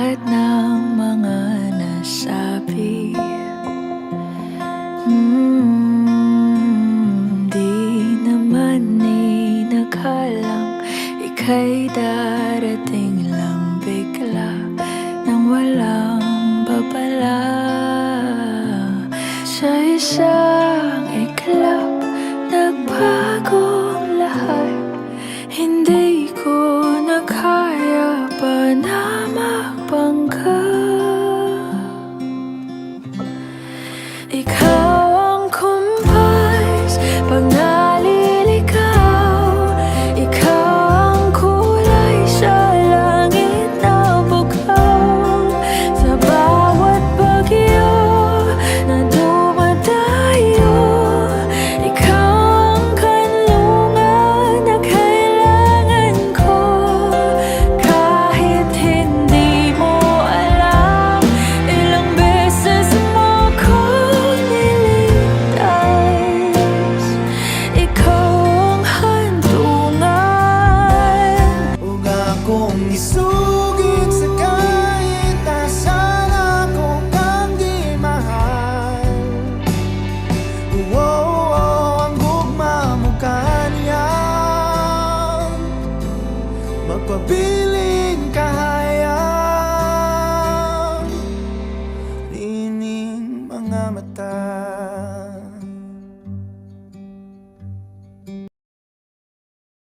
lahat ng mga nasabi. Di naman inakalang ika'y darating lang bigla nang walang babala. Sa isang iglap, nagbagong lahat. Hindi ko na kaya pa na magbangga. Ikaw ang kumpas pag naliligaw. Ikaw ang kulay sa langit na bukaw. Sa bawat bagyo na dumadayo, ikaw ang kanlungan na kailangan ko. Kahit hindi mo alam, ilang beses mo ko niligtas. Ikaw ang hantungan. Huwag akong isugid sa kahit asan ako kang di mahal. Ang gugma mo kanyan magpabili